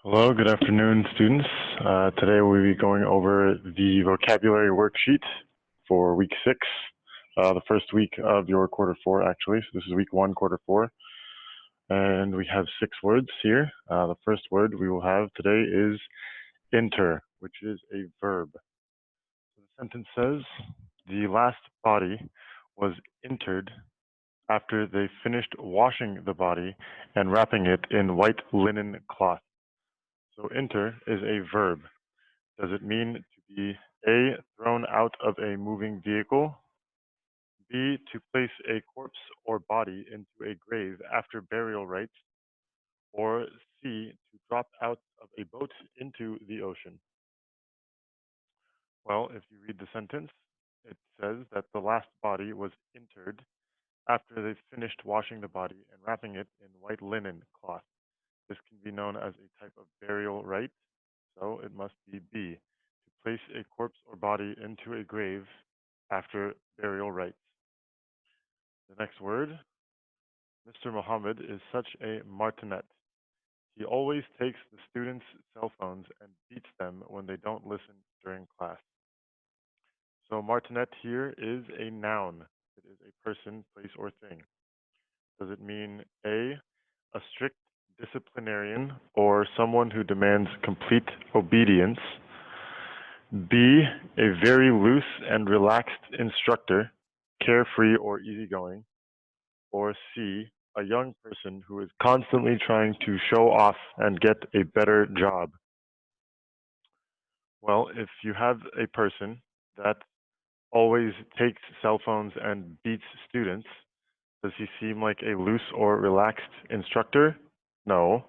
Hello, good afternoon, students. Today we'll be going over the vocabulary worksheet for week 6, the first week of your quarter 4, actually. So this is week 1, quarter 4. And we have 6 words here. The first word we will have today is enter, which is a verb. So the sentence says, the last body was entered after they finished washing the body and wrapping it in white linen cloth. So enter is a verb. Does it mean to be A, thrown out of a moving vehicle, B, to place a corpse or body into a grave after burial rites, or C, to drop out of a boat into the ocean? Well, if you read the sentence, it says that the last body was interred after they finished washing the body and wrapping it in white linen cloth. This can be known as a type of burial rite, so it must be B, to place a corpse or body into a grave after burial rites. The next word, Mr. Mohammed is such a martinet. He always takes the students' cell phones and beats them when they don't listen during class. So martinet here is a noun. It is a person, place, or thing. Does it mean a strict disciplinarian or someone who demands complete obedience? B, a very loose and relaxed instructor, carefree or easygoing? Or C, a young person who is constantly trying to show off and get a better job? Well, if you have a person that always takes cell phones and beats students, does he seem like a loose or relaxed instructor? No.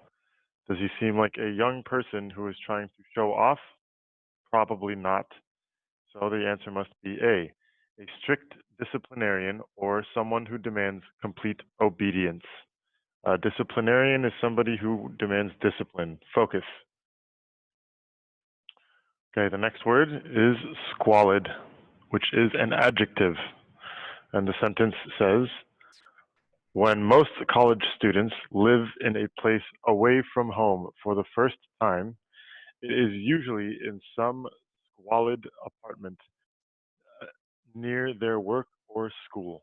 Does he seem like a young person who is trying to show off? Probably not. So the answer must be A, strict disciplinarian or someone who demands complete obedience. A disciplinarian is somebody who demands discipline, focus. Okay, the next word is squalid, which is an adjective. And the sentence says, when most college students live in a place away from home for the first time, it is usually in some squalid apartment near their work or school.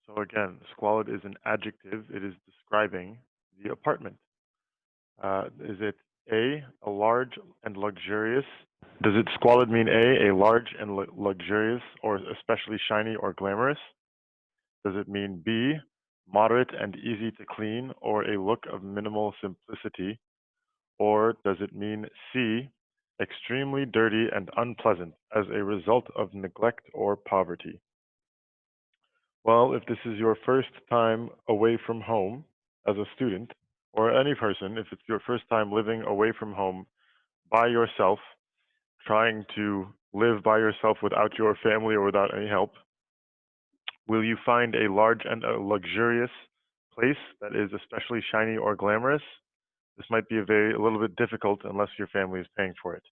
So again, squalid is an adjective. It is describing the apartment. Is it a large and luxurious? Does it squalid mean a large and luxurious, or especially shiny or glamorous? Does it mean B, moderate and easy to clean, or a look of minimal simplicity? Or does it mean C, extremely dirty and unpleasant as a result of neglect or poverty? Well, if this is your first time away from home as a student, or any person, if it's your first time living away from home by yourself, trying to live by yourself without your family or without any help, will you find a large and a luxurious place that is especially shiny or glamorous? This might be a little bit difficult unless your family is paying for it.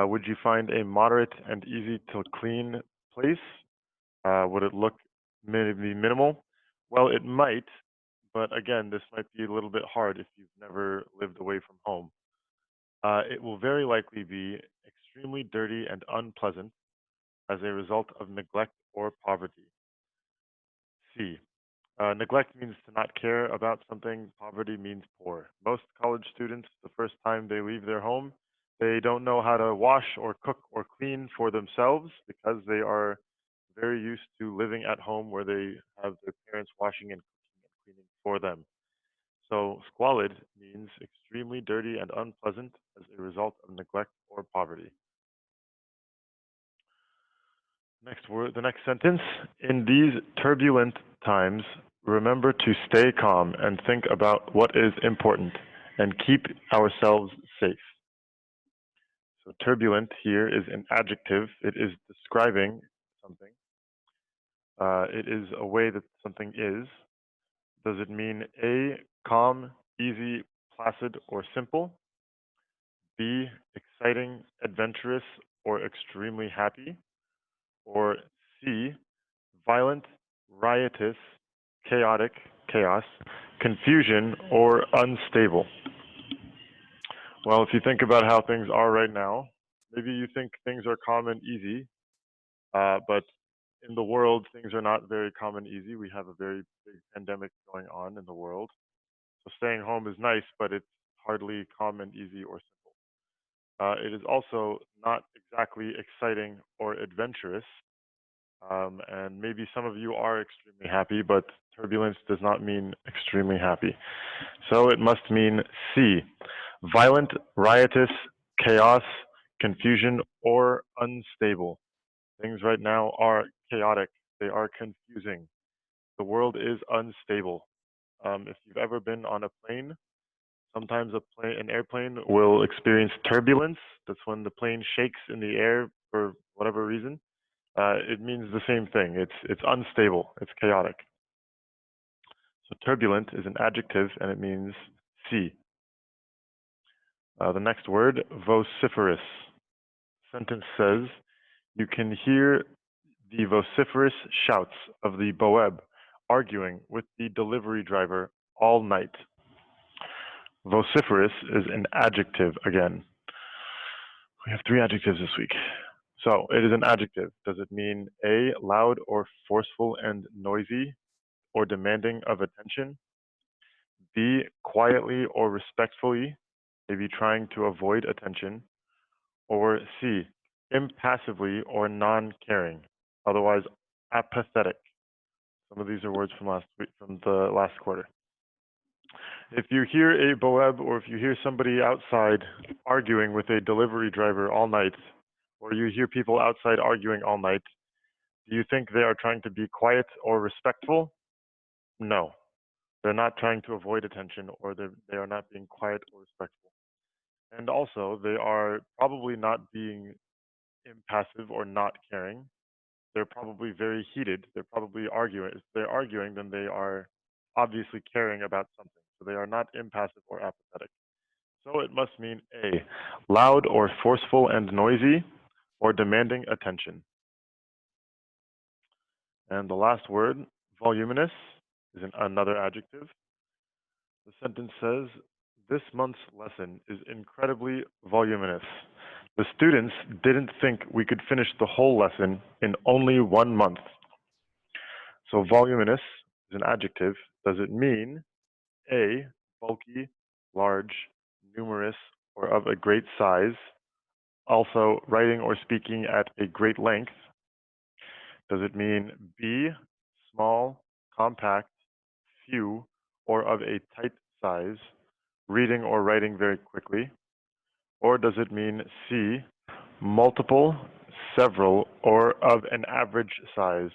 Would you find a moderate and easy to clean place? Would it look maybe minimal? Well, it might, but again, this might be a little bit hard if you've never lived away from home. It will very likely be extremely dirty and unpleasant as a result of neglect or poverty. C. Neglect means to not care about something. Poverty means poor. Most college students, the first time they leave their home, they don't know how to wash or cook or clean for themselves because they are very used to living at home where they have their parents washing and cooking and cleaning for them. So squalid means extremely dirty and unpleasant as a result of neglect or poverty. Next word, the next sentence. In these turbulent times, remember to stay calm and think about what is important and keep ourselves safe. So turbulent here is an adjective. It is describing something. It is a way that something is. Does it mean A, calm, easy, placid, or simple? B, exciting, adventurous, or extremely happy? Or C, violent, riotous, chaotic, chaos, confusion, or unstable? Well, if you think about how things are right now, maybe you think things are calm and easy, but in the world, things are not very calm and easy. We have a very big pandemic going on in the world. So staying home is nice, but it's hardly calm and easy or simple. It is also not exactly exciting or adventurous. And maybe some of you are extremely happy, but turbulence does not mean extremely happy. So it must mean C, violent, riotous, chaos, confusion, or unstable. Things right now are chaotic. They are confusing. The world is unstable. If you've ever been on a plane, sometimes an airplane will experience turbulence. That's when the plane shakes in the air for whatever reason. It means the same thing. It's unstable. It's chaotic. So turbulent is an adjective, and it means C. The next word, vociferous. Sentence says, you can hear the vociferous shouts of the Boeb arguing with the delivery driver all night. Vociferous is an adjective again. We have 3 adjectives this week. So it is an adjective. Does it mean A, loud or forceful and noisy or demanding of attention? B, quietly or respectfully, maybe trying to avoid attention? Or C, impassively or non-caring, otherwise apathetic? Some of these are words from the last quarter. If you hear a Boeb or if you hear somebody outside arguing with a delivery driver all night, or you hear people outside arguing all night, do you think they are trying to be quiet or respectful? No. They're not trying to avoid attention, or they are not being quiet or respectful. And also, they are probably not being impassive or not caring. They're probably very heated. They're probably arguing. If they're arguing, then they are obviously caring about something. So they are not impassive or apathetic. So it must mean A, loud or forceful and noisy, or demanding attention. And the last word, voluminous, is another adjective. The sentence says, this month's lesson is incredibly voluminous. The students didn't think we could finish the whole lesson in only 1 month. So voluminous is an adjective. Does it mean A, bulky, large, numerous, or of a great size, also writing or speaking at a great length? Does it mean B, small, compact, few, or of a tight size, reading or writing very quickly? Or does it mean C, multiple, several, or of an average size,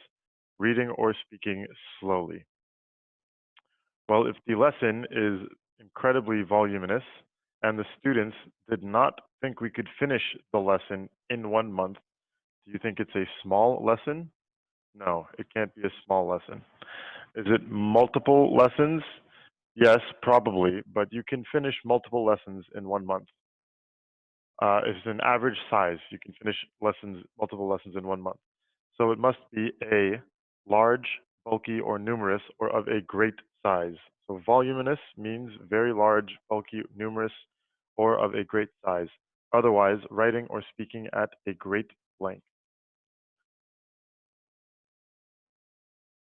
reading or speaking slowly? Well, if the lesson is incredibly voluminous and the students did not think we could finish the lesson in 1 month, do you think it's a small lesson? No, it can't be a small lesson. Is it multiple lessons? Yes, probably, but you can finish multiple lessons in 1 month. It's an average size. You can finish multiple lessons in 1 month. So it must be A, large, bulky, or numerous, or of a great size. So voluminous means very large, bulky, numerous, or of a great size. Otherwise, writing or speaking at a great length.